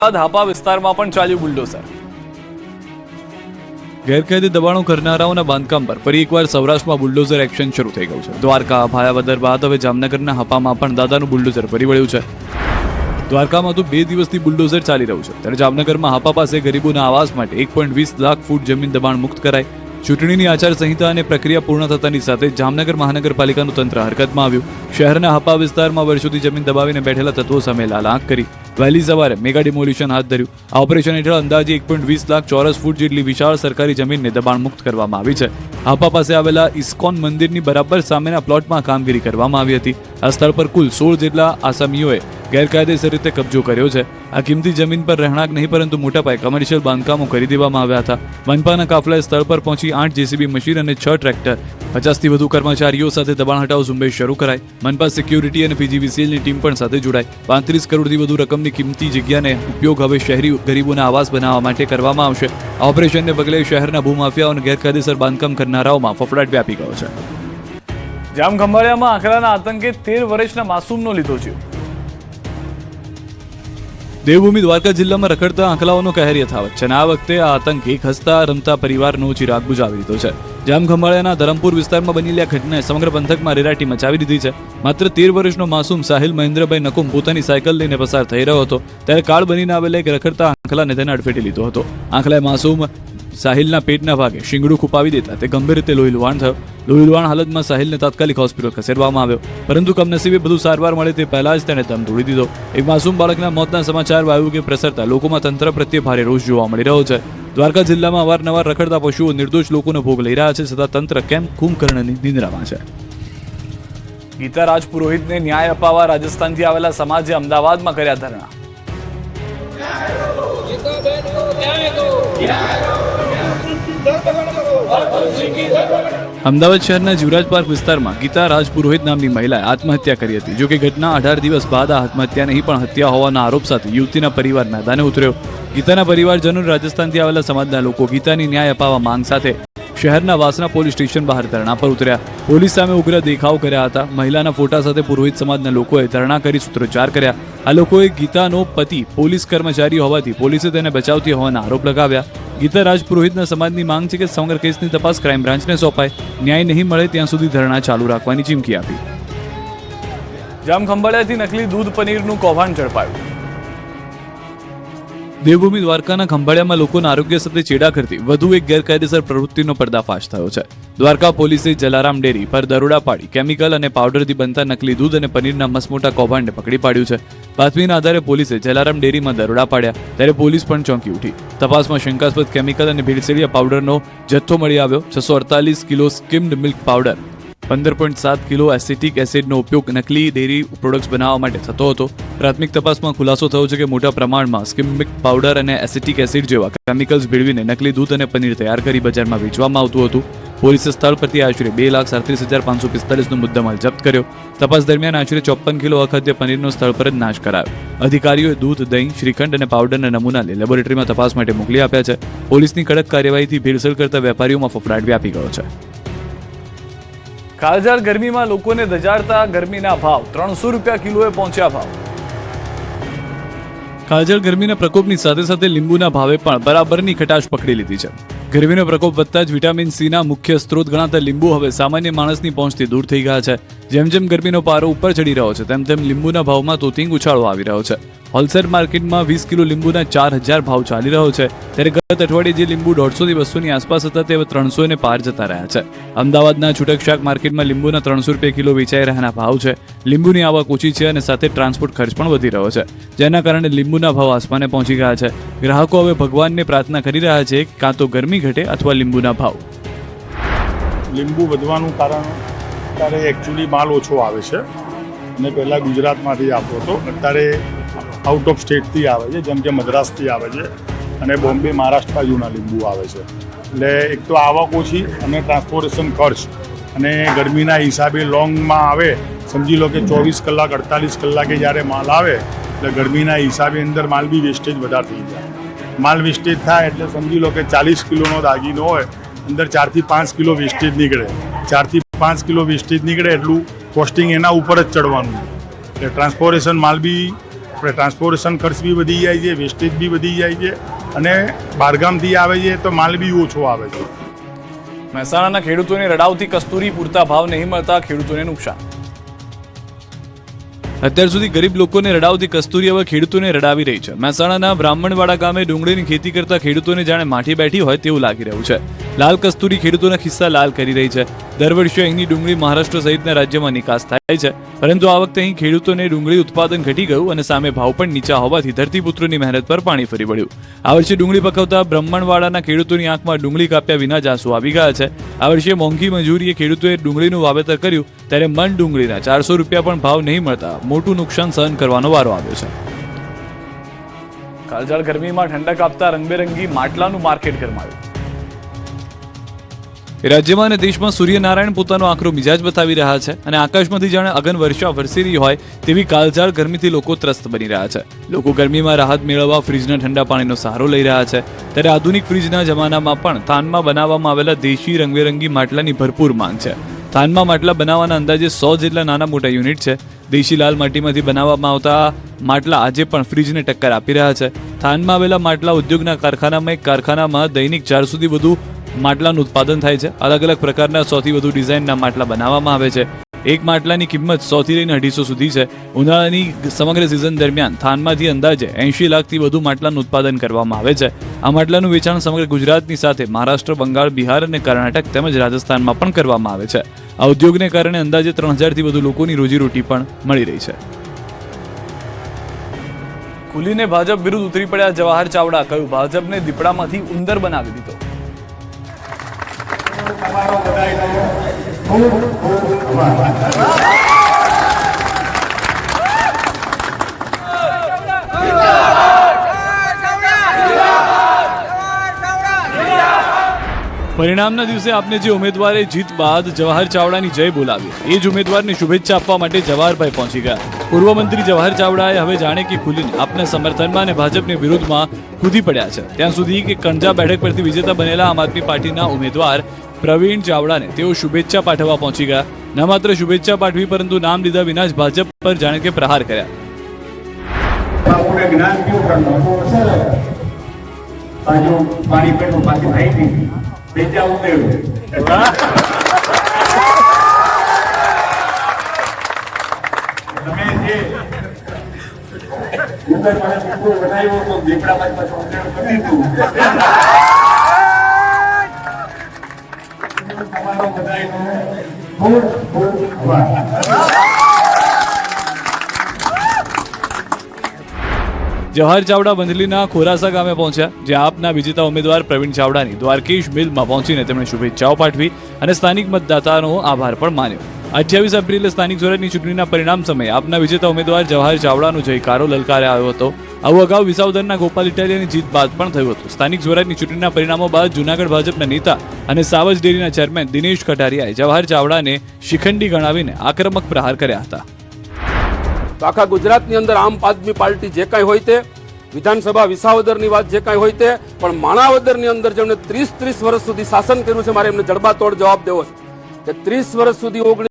હાપા વિસ્તારમાં પણ ચાલ્યું બુલડોઝર। ગેરકાયદે દબાણો કરનારાઓના બાંધકામ પર ફરી એકવાર સૌરાષ્ટ્રમાં બુલડોઝર એક્શન શરૂ થઈ ગયું છે। દ્વારકા ભાયાવદર બાદ હવે જામનગરના હાપામાં પણ દાદાનું બુલડોઝર ફરી વળ્યું છે। દ્વારકામાં તો 2 દિવસથી બુલડોઝર ચાલી રહ્યું છે, ત્યારે જામનગરમાં હાપા પાસે ગરીબોના આવાસ માટે 1.20 લાખ ફૂટ જમીન દબાણ મુક્ત કરાઈ। ચૂંટણીની આચારસંહિતા અને પ્રક્રિયા પૂર્ણ થતાની સાથે જામનગર મહાનગરપાલિકાનું તંત્ર હરકતમાં આવ્યું। શહેરના હાપા વિસ્તારમાં વર્ષોથી જમીન દબાવીને બેઠેલા તત્વો સામે લાલ આંખ કરી વહેલી સવારે મેગા ડિમોલિશન હાથ ધર્યું। આ ઓપરેશન હેઠળ અંદાજે 1.20 લાખ ચોરસ ફૂટ જેટલી વિશાળ સરકારી જમીનને દબાણ મુક્ત કરવામાં આવી છે। હાપા પાસે આવેલા ઇસ્કોન મંદિરની બરાબર સામેના પ્લોટમાં કામગીરી કરવામાં આવી હતી। આ સ્થળ પર કુલ 16 જેટલા આસામીઓએ ગેરકાયદેસર રીતે કબજો કર્યો છે। આ કિંમતી જમીન પર રહેણાંક નહીં પરંતુ મોટા પાયે કમર્શિયલ બાંધકામો કરી દેવામાં આવ્યા હતા। મનપાના કાફલાએ સ્થળ પર પહોંચી 8 જેસીબી મશીન અને 6 ટ્રેક્ટર 50થી વધુ કર્મચારીઓ સાથે દબાણ હટાવ ઝુંબેશ શરૂ કરાઈ। મનપા સિક્યુરિટી અને પીજીવીસીએલની ટીમ પણ સાથે જોડાઈ। 35 કરોડથી વધુ રકમની કિંમતી જગ્યાને ઉપયોગ હવે શહેરી ગરીબોના આવાસ બનાવવા માટે કરવામાં આવશે। આ ઓપરેશનને પગલે શહેરના ભૂમાફિયાઓ અને ગેરકાયદેસર બાંધકામ કરનારાઓમાં ફફડાટ વ્યાપી ગયો છે। જામખંભાળિયામાં આંકડાના આતંકે 13 વર્ષના માસૂમનો લીધો જીવ। દેવભૂમિ દ્વારકા જિલ્લામાં રખડતા આંકલાઓનો કહેર યથાવત છે અને આ વખતે આ આતંક એક હસતા રમતા પરિવારનો ચિરાગ બુઝાવી દીધો છે। જામખંભાળિયાના ધરમપુર વિસ્તારમાં બનેલી આ ઘટનાએ સમગ્ર પંથકમાં રેરાટી મચાવી દીધી છે। માત્ર 13 વર્ષનો માસૂમ સાહિલ મહેન્દ્રભાઈ નકુમ પોતાની સાયકલ લઈને પસાર થઈ રહ્યો હતો, ત્યારે કાળ બનીને આવેલા એક રખડતા આંકલાને તેને અડફેટી લીધો હતો। આંકલાએ માસૂમ સાહિલના પેટના ભાગે શીંગડું ખૂપાવી દેતા તે ગંભીર રીતે લોહીલુહાણ થયો। લોહીલુહાણ હાલતમાં સાહિલને તાત્કાલિક હોસ્પિટલ ખસેડવામાં આવ્યો, પરંતુ કમનસીબે બધું સારવાર મળે તે પહેલા જ તેણે દમ તોડી દીધો। એક માસૂમ બાળકના મોતના સમાચાર વાયુવેગે પ્રસરતા લોકોમાં તંત્ર પ્રત્યે ભારે રોષ જોવા મળી રહ્યો છે। દ્વારકા જિલ્લામાં અવારનવાર રખડતા પશુઓ નિર્દોષ લોકોનો ભોગ લઈ રહ્યા છે, છતાં તંત્ર કેમ કુંભકર્ણની નિંદ્રામાં છે। ગીતા રાજપુરોહિતને ન્યાય અપાવવા રાજસ્થાનથી આવેલા સમાજે અમદાવાદમાં કર્યા ધરણા। અમદાવાદ શહેરના જીવરાજ પાર્ક વિસ્તારમાં ગીતા રાજપુરોહિત નામની મહિલાએ આત્મહત્યા કરી હતી। જો કે ઘટના 18 દિવસ બાદ આ આત્મહત્યા નહીં પણ હત્યા હોવાના આરોપ સાથે યુવતીના પરિવાર મેદાને ઉતર્યો। ગીતાના પરિવારજનો રાજસ્થાનથી આવેલા સમાજના લોકો ગીતાની ન્યાય અપાવવા માંગ સાથે શહેરના વાસના પોલીસ સ્ટેશન બહાર ધરણા પર ઉતર્યા। પોલીસ સામે ઉગ્ર દેખાવ કર્યા હતા। મહિલાના ફોટા સાથે પુરોહિત સમાજના લોકોએ ધરણા કરી સૂત્રોચ્ચાર કર્યા। આ લોકોએ ગીતાનો પતિ પોલીસ કર્મચારી હોવાથી પોલીસે તેને બચાવતી હોવાના આરોપ લગાવ્યા। ગીતા રાજપુરોહિતના સમાજની માંગ છે કે સમગ્ર કેસની તપાસ ક્રાઇમ બ્રાન્ચને સોંપાય। ન્યાય નહીં મળે ત્યાં સુધી ધરણા ચાલુ રાખવાની ચીમકી આપી। જામખંભાળિયાથી નકલી દૂધ પનીરનું કૌભાંડ ઝડપાયું। દેવભૂમિ દ્વારકાના ખંભાળિયામાં લોકોના આરોગ્ય સાથે ચેડા કરતી વધુ એક ગેરકાયદેસર પ્રવૃત્તિનો પર્દાફાશ થયો છે। દ્વારકા પોલીસે જલારામ ડેરી પર દરોડા પાડી કેમિકલ અને પાવડરથી બનતા નકલી દૂધ અને પનીરના મસમોટા કૌભાંડને પકડી પાડ્યું છે। બાતમીના આધારે પોલીસે જલારામ ડેરીમાં દરોડા પાડ્યા, ત્યારે પોલીસ પણ ચોંકી ઉઠી। તપાસમાં શંકાસ્પદ કેમિકલ અને ભેળસેળિયા પાવડરનો જથ્થો મળી આવ્યો। 648 kilo skimmed milk powder, 15.7 kilo acetic એસિડનો ઉપયોગ નકલી ડેરી પ્રોડક્ટ્સ બનાવવા માટે થતો હતો। પ્રાથમિક તપાસમાં ખુલાસો થયો છે કે મોટા પ્રમાણમાં સ્કિમ મિલ્ક પાવડર અને એસિટિક એસિડ જેવા કેમિકલ્સ ભેળવીને નકલી દૂધ અને પનીર તૈયાર કરી બજારમાં વેચવામાં આવતું હતું। પોલીસે સ્થળ પરથી આશરે 2,37,545નો મુદ્દામાલ જપ્ત કર્યો। તપાસ દરમિયાન આશરે 54 કિલો અખાદ્ય પનીરનો સ્થળ પર જ નાશ કરાયો। અધિકારીઓએ દૂધ, દહીં, શ્રીખંડ અને પાવડરના નમૂના લઈ લેબોરેટરીમાં તપાસ માટે મોકલી આપ્યા છે। પોલીસની કડક કાર્યવાહીથી ભેળસેળ કરતા વેપારીઓમાં ફફડાટ વ્યાપી ગયો છે। કાળઝાળ ગરમીમાં લોકોને દજાડતા ગરમીના ભાવ, 300 રૂપિયા કિલોએ પહોંચ્યા ભાવ। કાળઝાળ ગરમીના પ્રકોપની સાથે સાથે લીંબુના ભાવે પણ બરાબરની ખટાશ પકડી લીધી છે। ગરમીનો પ્રકોપ વધતા જ વિટામિન સીના મુખ્ય સ્ત્રોત ગણાતા લીંબુ હવે સામાન્ય માણસની પહોંચથી દૂર થઈ ગયા છે। જેમ જેમ ગરમીનો પારો ઉપર ચડી રહ્યો છે તેમ તેમ લીંબુના ભાવમાં તોતિંગ ઉછાળો આવી રહ્યો છે। હોલસેલ માર્કેટમાં 20 કિલો લીંબુના 4,000 ભાવ ચાલી રહ્યો છે, ત્યારે ગત અઠવાડિયે જે લીંબુ 150 થી 200ની આસપાસ હતા તે હવે 300 ને પાર જતા રહ્યા છે। અમદાવાદના છૂટક શાક માર્કેટમાં લીંબુના 300 રૂપિયા કિલો વેચાઈ રહ્યાના ભાવ છે। લીંબુની આવક ઓછી છે અને સાથે ટ્રાન્સપોર્ટ ખર્ચ પણ વધી રહ્યો છે, જેના કારણે લીંબુના ભાવ આસમાને પહોંચી ગયા છે। ગ્રાહકો હવે ભગવાનને પ્રાર્થના કરી રહ્યા છે કે કાં તો ગરમી ઘટે અથવા લીંબુના ભાવ। લીંબુ વધવાનું કારણ અત્યારે એકચ્યુઅલી માલ ઓછો આવે છે અને પહેલાં ગુજરાતમાંથી આવતો હતો, અત્યારે આઉટ ઓફ સ્ટેટથી આવે છે, જેમ કે મદ્રાસથી આવે છે અને બોમ્બે, મહારાષ્ટ્ર બાજુના લીંબુ આવે છે। એટલે એક તો આવક ઓછી અને ટ્રાન્સપોર્ટેશન ખર્ચ અને ગરમીના હિસાબે લોંગમાં આવે, સમજી લો કે 24 કલાક 48 કલાકે જ્યારે માલ આવે એટલે ગરમીના હિસાબે અંદર માલ બી વેસ્ટેજ વધારે થઈ જાય। માલ વેસ્ટેજ થાય એટલે સમજી લો કે 40 કિલોનો દાગીનો હોય, અંદર 4 થી 5 કિલો વેસ્ટેજ નીકળે। 4 થી 5 કિલો વેસ્ટેજ નીકળે એટલું કોસ્ટિંગ એના ઉપર જ ચડવાનું છે। એટલે ટ્રાન્સપોર્ટેશન માલ બી આપણે ટ્રાન્સપોર્ટેશન ખર્ચ બી વધી જાય છે, વેસ્ટેજ બી વધી જાય છે અને બહારગામથી આવે છે તો માલ બી ઓછો આવે છે. મહેસાણાના ખેડૂતોને રડાવતી કસ્તુરી પૂરતા ભાવ નહીં મળતા ખેડૂતોને નુકસાન. અત્યાર સુધી ગરીબ લોકોને રડાવતી કસ્તુરી હવે ખેડૂતોને રડાવી રહી છે. મહેસાણાના બ્રાહ્મણવાડા ગામે ડુંગળીની ખેતી કરતા ખેડૂતોને જાણે માઠી બેઠી હોય તેવું લાગી રહ્યું છે. લાલ કસ્તુરી ખેડૂતોના ખિસ્સા લાલ કરી રહી છે. દર વર્ષે અહીંની ડુંગળી મહારાષ્ટ્ર સહિતના રાજ્યમાં નિકાસ થાય છે, પરંતુ આ વખતે અહીં ખેડૂતોને ડુંગળી ઉત્પાદન ઘટી ગયું અને સામે ભાવ પણ નીચા હોવાથી ધરતીપુત્રોની મહેનત પર પાણી ફરી વળ્યું. આ વર્ષે ડુંગળી પકવતા બ્રાહ્મણવાડાના ખેડૂતોની આંખમાં ડુંગળી કાપ્યા વિના જ આંસુ આવી ગયા છે. આ વર્ષે મોંઘી મજૂરીએ ખેડૂતોએ ડુંગળીનું વાવેતર કર્યું ત્યારે મણ ડુંગળીના 400 રૂપિયા પણ ભાવ નહીં મળતા મોટું નુકસાન સહન કરવાનો વારો આવ્યો છે. કાળઝાળ ગરમીમાં ઠંડક આપતા રંગબેરંગી માટલાનું માર્કેટ ગરમાયું. રાજ્યમાં અને દેશમાં સૂર્યનારાયણ પોતાનો આકરો મિજાજ બતાવી રહ્યા છે અને આકાશમાંથી જાણે અગન વર્ષા વરસી રહી હોય તેવી કાળઝાળ ગરમીથી લોકો ત્રસ્ત બની રહ્યા છે. લોકો ગરમીમાં રાહત મેળવવા ફ્રીજના ઠંડા પાણીનો સહારો લઈ રહ્યા છે, ત્યારે આધુનિક ફ્રીજના જમાનામાં પણ થાનમાં બનાવવામાં આવેલા દેશી રંગબેરંગી માટલાની ભરપૂર માંગ છે. થાનમાં માટલા બનાવવાના અંદાજે 100 જેટલા નાના મોટા યુનિટ છે. દેશી લાલ માટીમાંથી બનાવવામાં આવતા માટલા આજે પણ ફ્રીજને ટક્કર આપી રહ્યા છે. થાનમાં આવેલા માટલા ઉદ્યોગના કારખાનામાં એક કારખાનામાં દૈનિક 4 સુધી વધુ માટલાનું ઉત્પાદન થાય છે. અલગ અલગ પ્રકારના 100 થી વધુ ડિઝાઇનના માટલા બનાવવામાં આવે છે. એક માટલાની કિંમત 100 થી લઈને 250 સુધી છે. ઉનાળાની સમગ્ર સિઝન દરમિયાન થાનમાંથી અંદાજે 80 લાખથી વધુ માટલાનું ઉત્પાદન કરવામાં આવે છે. આ માટલાનું વેચાણ સમગ્ર ગુજરાતની સાથે મહારાષ્ટ્ર, બંગાળ, બિહાર અને કર્ણાટક તેમજ રાજસ્થાનમાં પણ કરવામાં આવે છે. આ ઉદ્યોગને કારણે અંદાજે 3000 થી વધુ લોકોની રોજીરોટી પણ મળી રહી છે. ખુલીને ભાજપ વિરુદ્ધ ઉતરી પડ્યા જવાહર ચાવડા. કહ્યું ભાજપને દીપડામાંથી ઉંદર બનાવી દીધો. પરિણામના દિવસે આપને જે ઉમેદવારે જીત બાદ જવાહર ચાવડાની જય બોલાવી, એ જ ઉમેદવારને શુભેચ્છા આપવા માટે જવાહરભાઈ પહોંચી ગયા. પૂર્વ મંત્રી જવાહર ચાવડાએ હવે જાણે કે ખુલીને આપના સમર્થનમાં અને ભાજપની વિરુદ્ધમાં કૂદી પડ્યા છે. ત્યાં સુધી કે કણજા બેઠક પરથી વિજેતા બનેલા આમ આદમી પાર્ટીના ઉમેદવાર પ્રવીણ ચાવડાને તેઓ શુભેચ્છા પાઠવવા પહોંચી ગયા. ન માત્ર શુભેચ્છા પાઠવી પરંતુ નામ લીધા વિના જ ભાજપ પર જાણે કે પ્રહાર કર્યા. જવાહર ચાવડા બંધલીના ખોરાસા ગામે પહોંચ્યા, જ્યાં આપના વિજેતા ઉમેદવાર પ્રવીણ ચાવડાની દ્વારકેશ મિલમાં પહોંચીને તેમણે શુભેચ્છાઓ પાઠવી અને સ્થાનિક મતદાતાનો આભાર પણ માન્યો. 28 એપ્રિલે સ્થાનિક સ્વરાજની ચૂંટણીના પરિણામ સમયે આપના વિજેતા ઉમેદવાર જવાહર ચાવડાનો જયકારો લલકારે આવ્યો હતો. આવું અગાઉ વિસાવદરના ગોપાલ ઇટાલિયાની જીત બાદ પણ થયું હતું. સ્થાનિક સ્વરાજની ચૂંટણીના પરિણામો બાદ જૂનાગઢ ભાજપના નેતા અને સાવજ ડેરીના ચેરમેન દિનેશ કટારિયાએ જવાહર ચાવડાને શિખંડી ગણાવીને આક્રમક પ્રહાર કર્યા હતા. તો આખા ગુજરાતની અંદર આમ આદમી પાર્ટી જે કાંઈ હોય તે, વિધાનસભા વિસાવદરની વાત જે કાંઈ હોય તે, પણ માણાવદરની અંદર જેમણે 30 વર્ષ સુધી શાસન કર્યું છે, મારે એમને જડબાતોડ જવાબ દેવો છે કે 30 વર્ષ સુધી